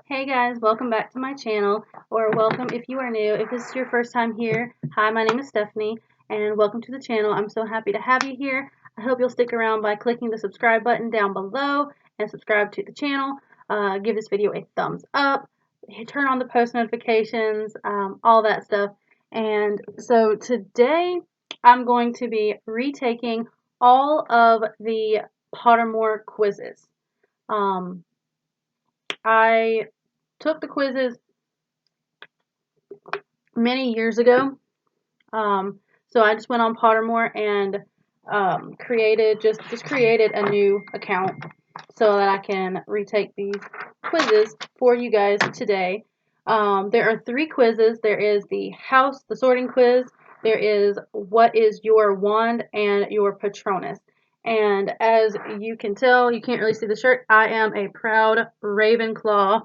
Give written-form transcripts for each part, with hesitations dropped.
Hey guys, welcome back to my channel, or welcome if you are new. If this is your first time here, hi, my name is Stephanie, and welcome to the channel. I'm so happy to have you here. I hope you'll stick around by clicking the subscribe button down below and subscribe to the channel. Give this video a thumbs up, turn on the post notifications, all that stuff. And so today I'm going to be retaking all of the Pottermore quizzes. I took the quizzes many years ago. So I just went on Pottermore and created a new account so that I can retake these quizzes for you guys today. There are 3 quizzes. There is the sorting quiz. There is what is your wand and your Patronus. And as you can tell, you can't really see the shirt. I am a proud Ravenclaw.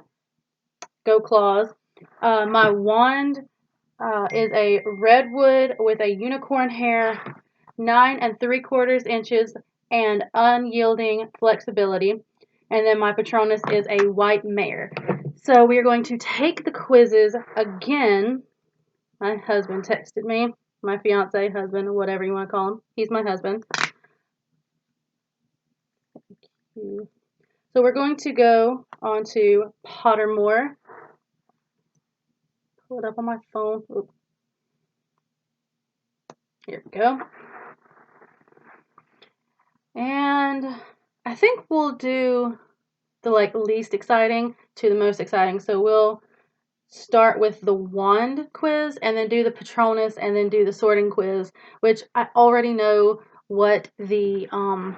Go Claws. My wand is a redwood with a unicorn hair, 9 3/4 inches, and unyielding flexibility. And then my Patronus is a white mare. So we are going to take the quizzes again. My husband texted me, my fiance, husband, whatever you want to call him. He's my husband. So we're going to go on to Pottermore. Pull it up on my phone. Oops. Here we go. And I think we'll do the least exciting to the most exciting. So we'll start with the wand quiz and then do the Patronus and then do the sorting quiz, which I already know what the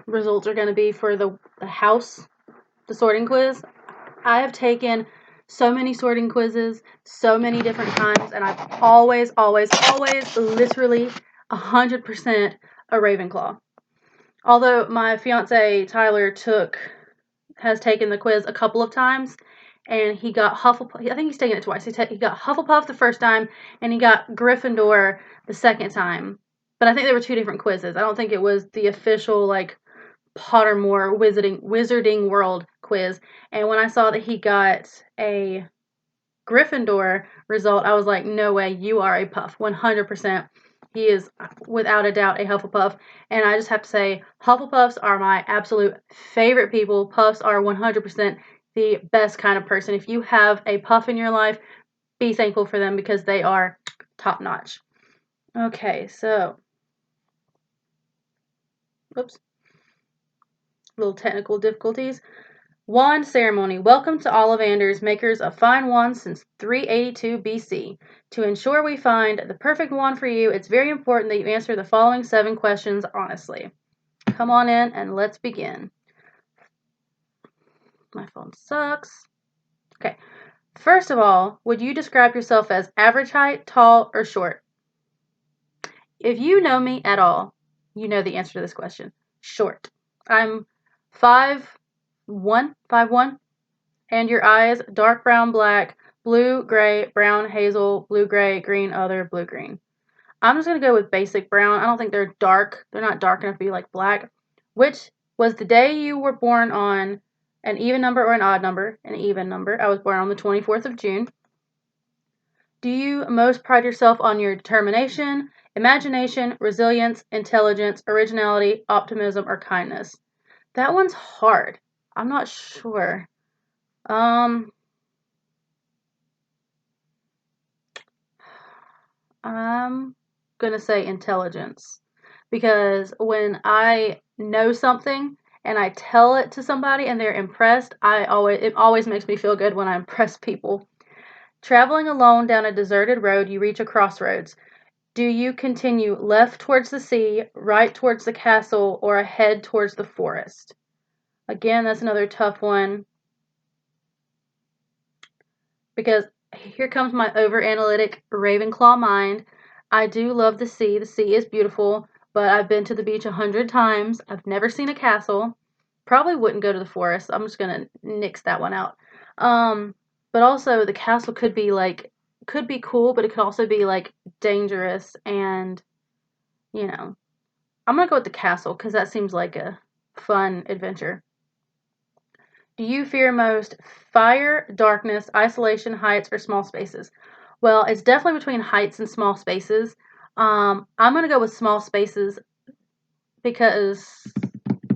results are going to be for the sorting quiz. I have taken so many sorting quizzes so many different times, and I've always literally 100% a Ravenclaw. Although my fiance Tyler has taken the quiz a couple of times, and he got Hufflepuff. I think he's taken it twice. He got Hufflepuff the first time, and he got Gryffindor the second time. But I think they were 2 different quizzes. I don't think it was the official Pottermore Wizarding World quiz. And when I saw that he got a Gryffindor result, I was like, no way, you are a Puff, 100%. He is without a doubt a Hufflepuff. And I just have to say, Hufflepuffs are my absolute favorite people. Puffs are 100% the best kind of person. If you have a Puff in your life, be thankful for them because they are top notch. Okay, so, oops, little technical difficulties. Wand ceremony. Welcome to Ollivanders, makers of fine wands since 382 BC. To ensure we find the perfect wand for you, it's very important that you answer the following 7 questions honestly. Come on in and let's begin. My phone sucks. Okay. First of all, would you describe yourself as average height, tall, or short? If you know me at all, you know the answer to this question. Short. I'm 5'1", and your eyes dark brown, black, blue, gray, brown, hazel, blue, gray, green, other, blue, green. I'm just going to go with basic brown. I don't think they're dark. They're not dark enough to be like black. Which was the day you were born on, an even number or an odd number? An even number. I was born on the 24th of June. Do you most pride yourself on your determination, imagination, resilience, intelligence, originality, optimism, or kindness? That one's hard. I'm not sure. I'm gonna say intelligence, because when I know something and I tell it to somebody and they're impressed, it always makes me feel good when I impress people. Traveling alone down a deserted road, you reach a crossroads. Do you continue left towards the sea, right towards the castle, or ahead towards the forest? Again, that's another tough one, because here comes my over-analytic Ravenclaw mind. I do love the sea. The sea is beautiful, but I've been to the beach 100 times. I've never seen a castle. Probably wouldn't go to the forest. I'm just going to nix that one out. But also the castle could be cool, but it could also be dangerous, and I'm going to go with the castle because that seems like a fun adventure. Do you fear most? Fire, darkness, isolation, heights, or small spaces? Well, it's definitely between heights and small spaces. I'm gonna go with small spaces because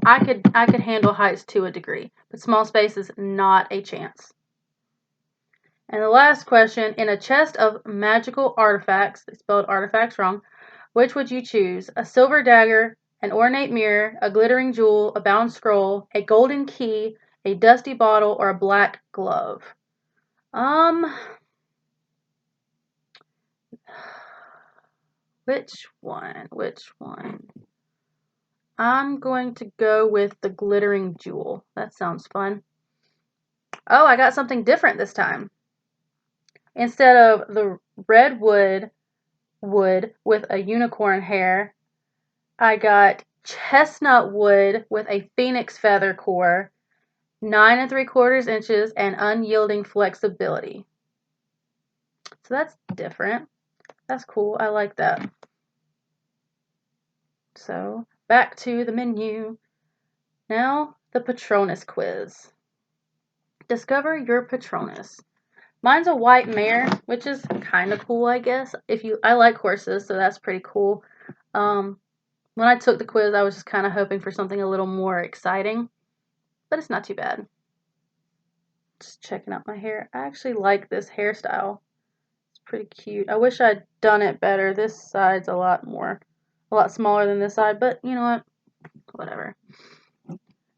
I could handle heights to a degree, but small spaces, not a chance. And the last question, in a chest of magical artifacts, they spelled artifacts wrong, which would you choose? A silver dagger, an ornate mirror, a glittering jewel, a bound scroll, a golden key, a dusty bottle, or a black glove? Um, which one? Which one? I'm going to go with the glittering jewel. That sounds fun. Oh, I got something different this time. Instead of the redwood wood with a unicorn hair, I got chestnut wood with a phoenix feather core, 9 3/4 inches, and unyielding flexibility. So that's different. That's cool. I like that. So back to the menu. Now the Patronus quiz. Discover your Patronus. Mine's a white mare, which is kind of cool, I guess. I like horses, so that's pretty cool. When I took the quiz, I was just kind of hoping for something a little more exciting, but it's not too bad. Just checking out my hair. I actually like this hairstyle. It's pretty cute. I wish I'd done it better. This side's a lot smaller than this side, but you know what? Whatever.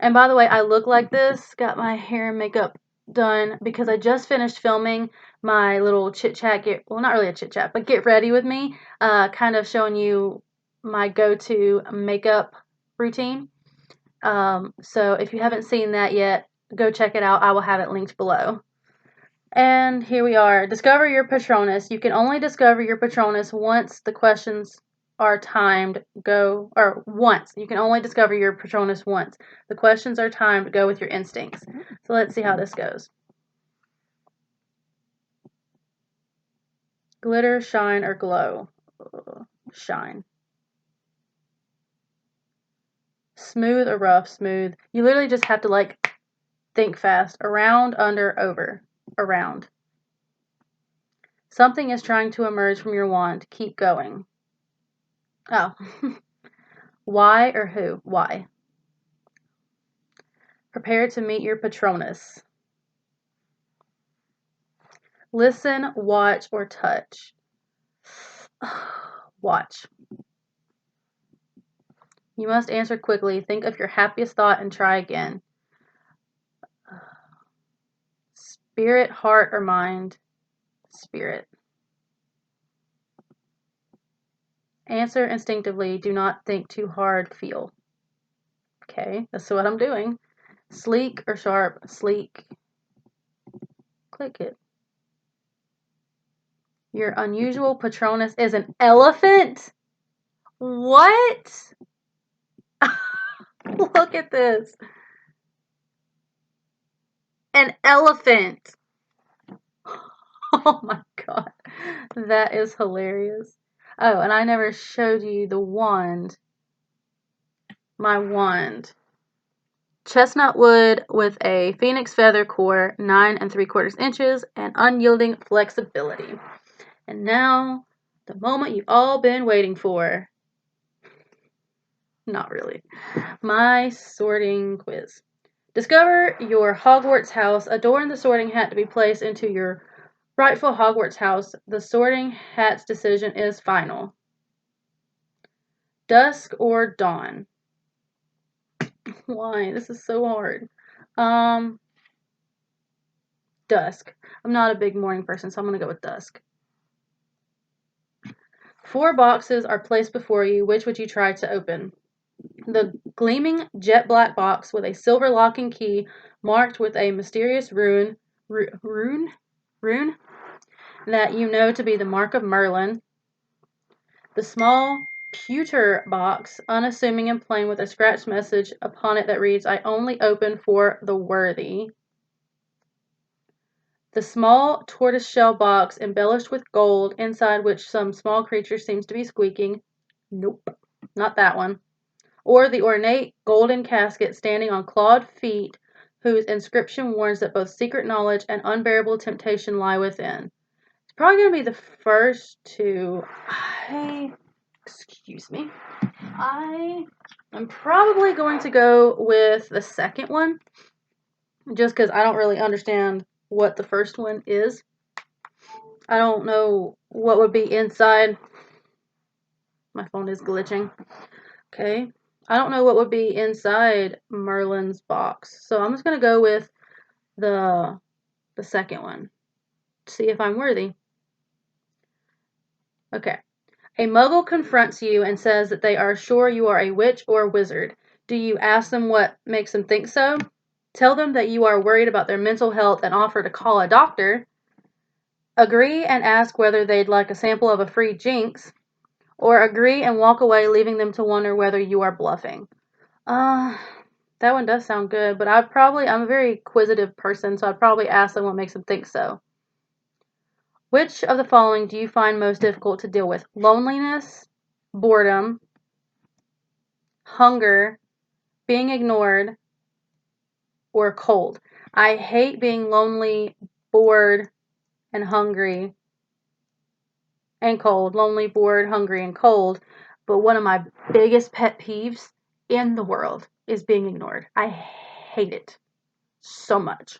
And by the way, I look like this, got my hair and makeup done because I just finished filming my little chit chat, well, not really a chit chat, but get ready with me, kind of showing you my go-to makeup routine. So if you haven't seen that yet, go check it out. I will have it linked below. And here we are. Discover your Patronus. You can only discover your Patronus once the questions are timed. Once. You can only discover your Patronus once. The questions are timed. Go with your instincts. So let's see how this goes. Glitter, shine, or glow? Shine. Smooth or rough? Smooth. You literally just have to think fast. Around, under, over. Around. Something is trying to emerge from your wand. Keep going. Oh. Why or who? Why? Prepare to meet your Patronus. Listen, watch, or touch. Watch. You must answer quickly. Think of your happiest thought and try again. Spirit, heart, or mind? Spirit. Answer instinctively. Do not think too hard. Feel. Okay, that's what I'm doing. Sleek or sharp? Sleek. Click it. Your unusual Patronus is an elephant? What? Look at this. An elephant. Oh my god. That is hilarious. Oh, and I never showed you the wand. My wand. Chestnut wood with a phoenix feather core, 9 3/4 inches, and unyielding flexibility. And now, the moment you've all been waiting for. Not really. My sorting quiz. Discover your Hogwarts house. Adorn the sorting hat to be placed into your rightful Hogwarts house. The sorting hat's decision is final. Dusk or dawn? Why? This is so hard. Dusk. I'm not a big morning person, so I'm going to go with dusk. 4 boxes are placed before you. Which would you try to open? The gleaming jet black box with a silver lock and key marked with a mysterious rune that you know to be the mark of Merlin. The small pewter box, unassuming and plain, with a scratched message upon it that reads, I only open for the worthy. The small tortoiseshell box embellished with gold, inside which some small creature seems to be squeaking. Nope, not that one. Or the ornate golden casket standing on clawed feet, whose inscription warns that both secret knowledge and unbearable temptation lie within. It's probably going to be the first two. Excuse me. I'm probably going to go with the second one, just because I don't really understand what the first one is. I don't know what would be inside. My phone is glitching. Okay. I don't know what would be inside Merlin's box. So I'm just going to go with the second one. See if I'm worthy. Okay. A muggle confronts you and says that they are sure you are a witch or a wizard. Do you ask them what makes them think so? Tell them that you are worried about their mental health and offer to call a doctor? Agree and ask whether they'd like a sample of a free Jinx? Or agree and walk away, leaving them to wonder whether you are bluffing? That one does sound good, but I'm a very inquisitive person, so I'd probably ask them what makes them think so. Which of the following do you find most difficult to deal with? Loneliness, boredom, hunger, being ignored, or cold? I hate being lonely, bored, and hungry, and cold. Lonely, bored, hungry, and cold. But one of my biggest pet peeves in the world is being ignored. I hate it so much.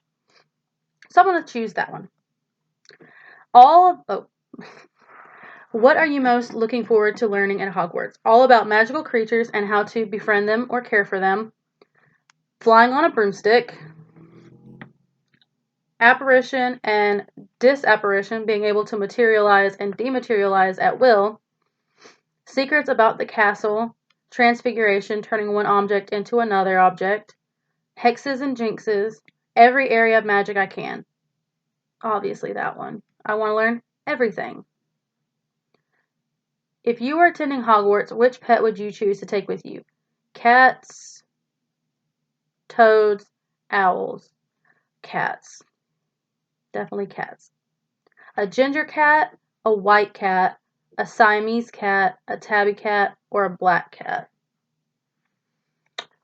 So I'm going to choose that one. What are you most looking forward to learning at Hogwarts? All about magical creatures and how to befriend them or care for them. Flying on a broomstick. Apparition and disapparition, being able to materialize and dematerialize at will. Secrets about the castle. Transfiguration, turning one object into another object. Hexes and jinxes. Every area of magic I can. Obviously that one. I want to learn everything. If you were attending Hogwarts, which pet would you choose to take with you? Cats, toads, owls. Cats. Definitely cats. A ginger cat, a white cat, a Siamese cat, a tabby cat, or a black cat.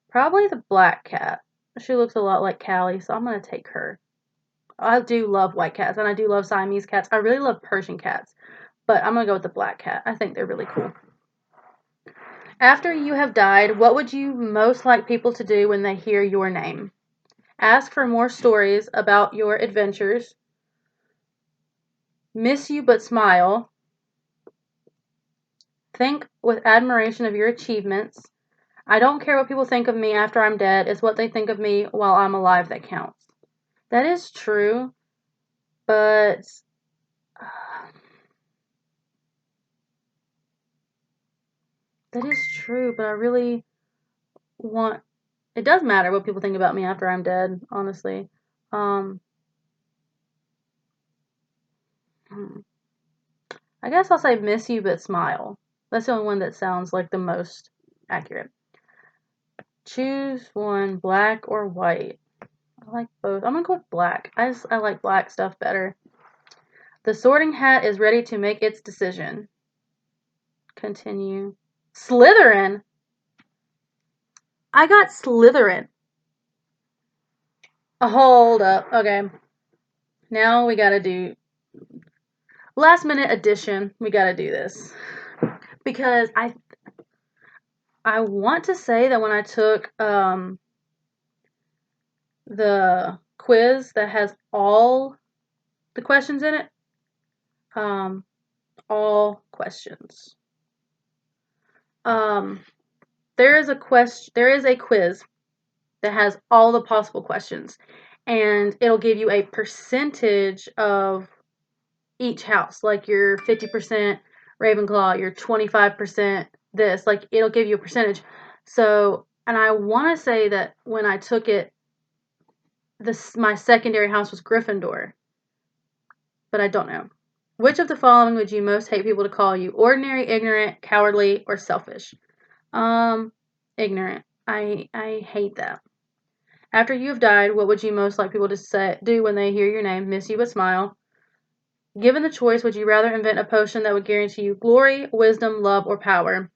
Probably the black cat. She looks a lot like Callie, so I'm going to take her. I do love white cats, and I do love Siamese cats. I really love Persian cats, but I'm going to go with the black cat. I think they're really cool. After you have died, what would you most like people to do when they hear your name? Ask for more stories about your adventures. Miss you but smile. Think with admiration of your achievements. I don't care what people think of me after I'm dead. It's what they think of me while I'm alive that counts. That is true, but I really want... It does matter what people think about me after I'm dead, honestly. I guess I'll say miss you but smile. That's the only one that sounds like the most accurate. Choose one, black or white. I like both. I'm gonna go with black. I like black stuff better. The sorting hat is ready to make its decision. Continue. Slytherin. I got Slytherin. Hold up. Okay. Now we gotta do last minute addition. We gotta do this. Because I want to say that when I took the quiz that has all the questions in it, all questions. There is a quiz that has all the possible questions, and it'll give you a percentage of each house, like your 50% Ravenclaw, your 25% this, like it'll give you a percentage. So, and I want to say that when I took it, my secondary house was Gryffindor, but I don't know. Which of the following would you most hate people to call you? Ordinary, ignorant, cowardly, or selfish? Ignorant. I hate that. After you have died, what would you most like people to do when they hear your name? Miss you but smile. Given the choice, would you rather invent a potion that would guarantee you glory, wisdom, love, or power?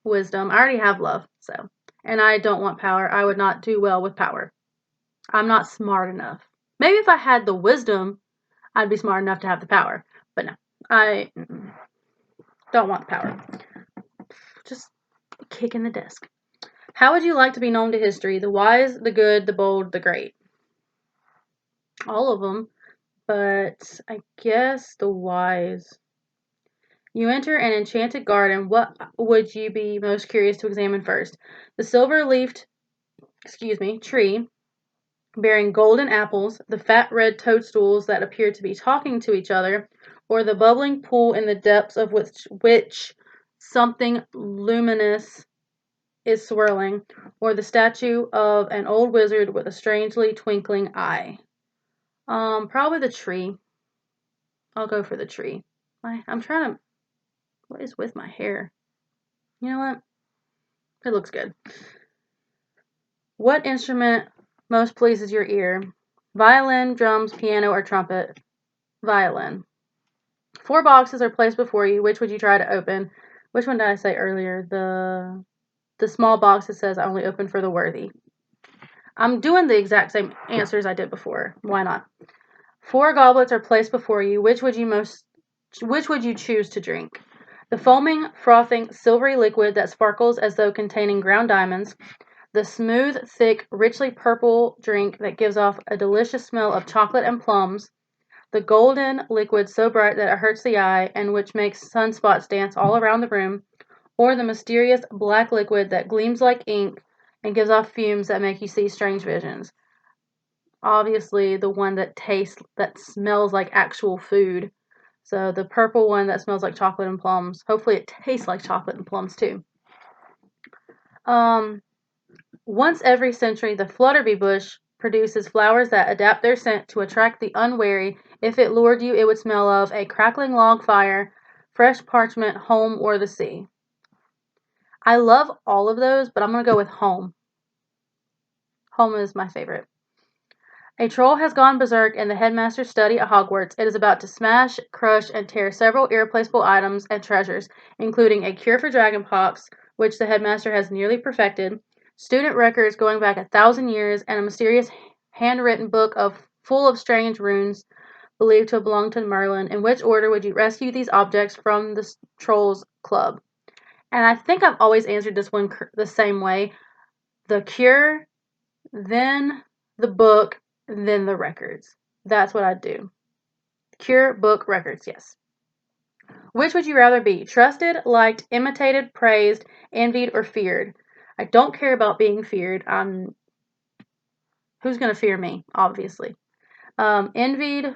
Wisdom. I already have love, so. And I don't want power. I would not do well with power. I'm not smart enough. Maybe if I had the wisdom, I'd be smart enough to have the power. But no, I don't want the power. Just kicking the desk. How would you like to be known to history? The wise, the good, the bold, the great. All of them, but I guess the wise. You enter an enchanted garden. What would you be most curious to examine first? The silver-leafed, tree bearing golden apples, the fat red toadstools that appear to be talking to each other, or the bubbling pool in the depths of which something luminous is swirling, or the statue of an old wizard with a strangely twinkling eye. Probably the tree. I'll go for the tree. I'm trying to. What is with my hair? You know what? It looks good. What instrument most pleases your ear? Violin, drums, piano, or trumpet? Violin. 4 boxes are placed before you. Which would you try to open? Which one did I say earlier? The small box that says only open for the worthy. I'm doing the exact same answers I did before. Why not? 4 goblets are placed before you. Which would you choose to drink? The foaming, frothing, silvery liquid that sparkles as though containing ground diamonds. The smooth, thick, richly purple drink that gives off a delicious smell of chocolate and plums. The golden liquid so bright that it hurts the eye and which makes sunspots dance all around the room. Or the mysterious black liquid that gleams like ink and gives off fumes that make you see strange visions. Obviously, the one that smells like actual food. So the purple one that smells like chocolate and plums. Hopefully it tastes like chocolate and plums too. Once every century, the flutterby bush produces flowers that adapt their scent to attract the unwary. If it lured you, it would smell of a crackling log fire, fresh parchment, home, or the sea. I love all of those, but I'm going to go with home. Home is my favorite. A troll has gone berserk in the headmaster's study at Hogwarts. It is about to smash, crush, and tear several irreplaceable items and treasures, including a cure for dragonpox, which the headmaster has nearly perfected, student records going back 1,000 years, and a mysterious handwritten book full of strange runes believed to have belonged to Merlin. In which order would you rescue these objects from the Trolls Club? And I think I've always answered this one the same way. The cure, then the book, then the records. That's what I'd do. Cure, book, records, yes. Which would you rather be? Trusted, liked, imitated, praised, envied, or feared? I don't care about being feared. Who's going to fear me? Obviously. Envied,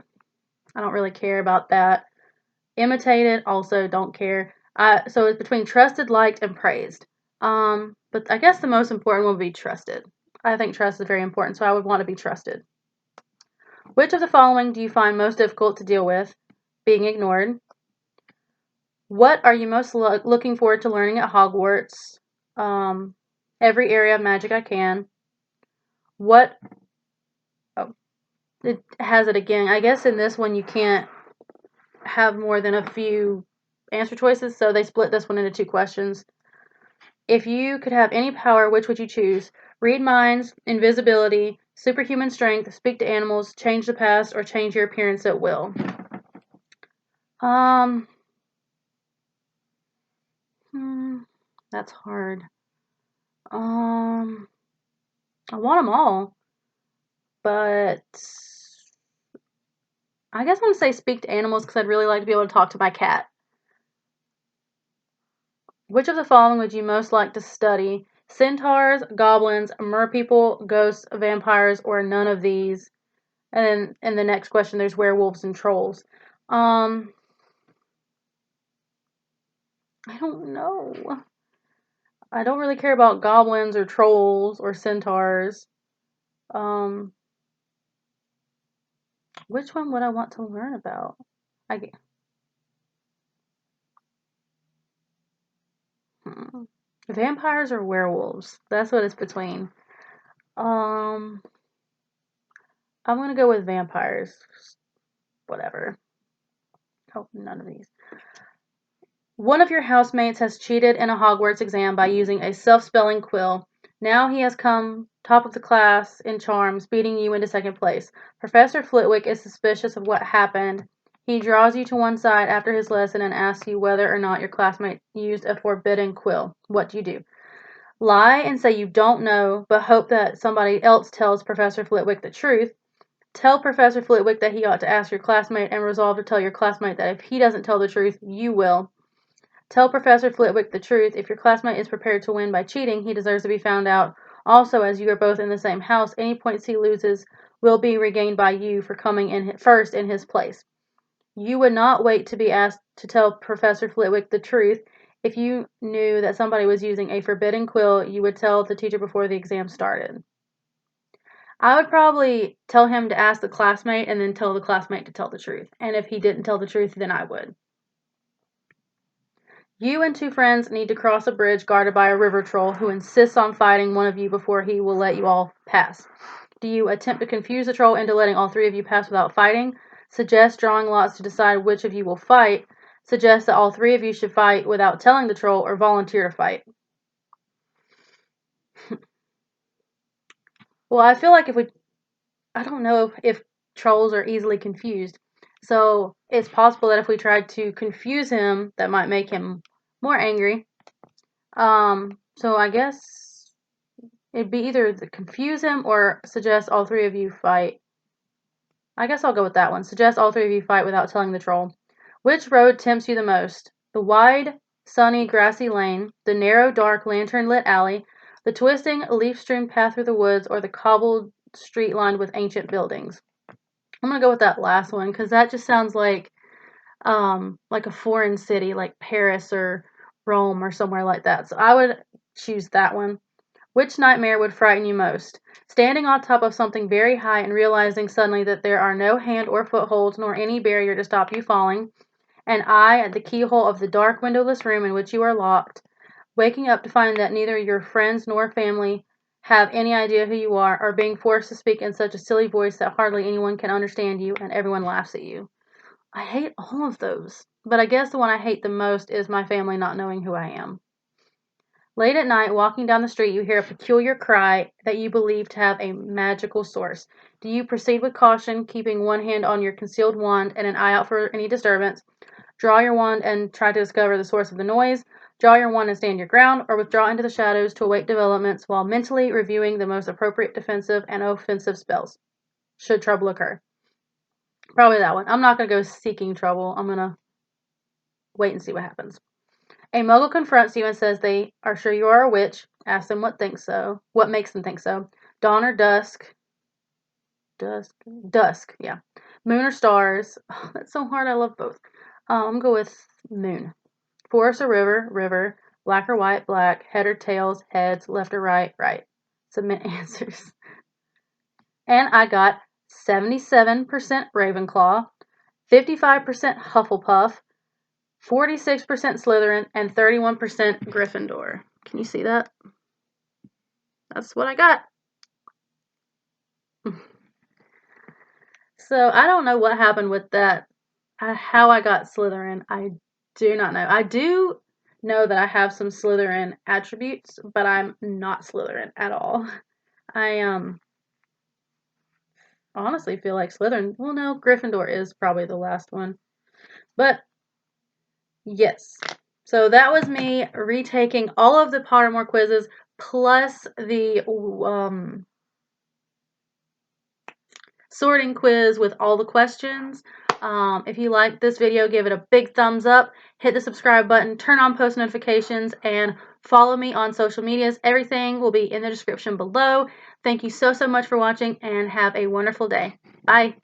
I don't really care about that. Imitated, also don't care. So it's between trusted, liked, and praised. But I guess the most important one would be trusted. I think trust is very important, so I would want to be trusted. Which of the following do you find most difficult to deal with? Being ignored. What are you most looking forward to learning at Hogwarts? Every area of magic I can. What? Oh, it has it again. I guess in this one you can't have more than a few answer choices, so they split this one into 2 questions. If you could have any power, which would you choose? Read minds, invisibility, superhuman strength, speak to animals, change the past, or change your appearance at will. That's hard. I want them all, but I guess I'm going to say speak to animals because I'd really like to be able to talk to my cat. Which of the following would you most like to study? Centaurs, goblins, merpeople, ghosts, vampires, or none of these? And then in the next question, there's werewolves and trolls. I don't know. I don't really care about goblins or trolls or centaurs. Which one would I want to learn about? Vampires or werewolves? That's what it's between. I'm gonna go with vampires. Whatever. Oh, none of these. One of your housemates has cheated in a Hogwarts exam by using a self-spelling quill. Now he has come top of the class in charms, beating you into second place. Professor Flitwick is suspicious of what happened. He draws you to one side after his lesson and asks you whether or not your classmate used a forbidden quill. What do you do? Lie and say you don't know, but hope that somebody else tells Professor Flitwick the truth. Tell Professor Flitwick that he ought to ask your classmate and resolve to tell your classmate that if he doesn't tell the truth, you will. Tell Professor Flitwick the truth. If your classmate is prepared to win by cheating, he deserves to be found out. Also, as you are both in the same house, any points he loses will be regained by you for coming in first in his place. You would not wait to be asked to tell Professor Flitwick the truth. If you knew that somebody was using a forbidden quill, you would tell the teacher before the exam started. I would probably tell him to ask the classmate and then tell the classmate to tell the truth. And if he didn't tell the truth, then I would. You and two friends need to cross a bridge guarded by a river troll who insists on fighting one of you before he will let you all pass. Do you attempt to confuse the troll into letting all three of you pass without fighting? Suggest drawing lots to decide which of you will fight. Suggest that all three of you should fight without telling the troll, or volunteer to fight. Well, I feel like I don't know if trolls are easily confused. So it's possible that if we tried to confuse him, that might make him more angry. So I guess it'd be either to confuse him or suggest all three of you fight. I guess I'll go with that one. Suggest all three of you fight without telling the troll. Which road tempts you the most? The wide, sunny, grassy lane, the narrow, dark, lantern-lit alley, the twisting, leaf-strewn path through the woods, or the cobbled street lined with ancient buildings? I'm gonna go with that last one because that just sounds like a foreign city like Paris or Rome or somewhere like that. So I would choose that one. Which nightmare would frighten you most? Standing on top of something very high and realizing suddenly that there are no hand or footholds nor any barrier to stop you falling. An eye at the keyhole of the dark windowless room in which you are locked. Waking up to find that neither your friends nor family have any idea who you are, or being forced to speak in such a silly voice that hardly anyone can understand you and everyone laughs at you. I hate all of those, but I guess the one I hate the most is my family not knowing who I am. Late at night, walking down the street, you hear a peculiar cry that you believe to have a magical source. Do you proceed with caution, keeping one hand on your concealed wand and an eye out for any disturbance? Draw your wand and try to discover the source of the noise. Draw your wand and stand your ground, or withdraw into the shadows to await developments while mentally reviewing the most appropriate defensive and offensive spells, should trouble occur. Probably that one. I'm not going to go seeking trouble. I'm going to wait and see what happens. A muggle confronts you and says they are sure you are a witch. Ask them what makes them think so. Dawn or dusk? Dusk, yeah. Moon or stars? Oh, that's so hard. I love both. I'm going to go with moon. Forest or river? River. Black or white? Black. Head or tails? Heads. Left or right? Right. Submit answers. And I got 77% Ravenclaw, 55% Hufflepuff, 46% Slytherin, and 31% Gryffindor. Can you see that? That's what I got. So I don't know what happened with that. How I got Slytherin, I do not know. I do know that I have some Slytherin attributes, but I'm not Slytherin at all. I honestly feel like Slytherin. Well, no, Gryffindor is probably the last one. But yes. So that was me retaking all of the Pottermore quizzes plus the sorting quiz with all the questions. If you like this video, give it a big thumbs up, hit the subscribe button, turn on post notifications, and follow me on social medias. Everything will be in the description below. Thank you so much for watching, and have a wonderful day. Bye.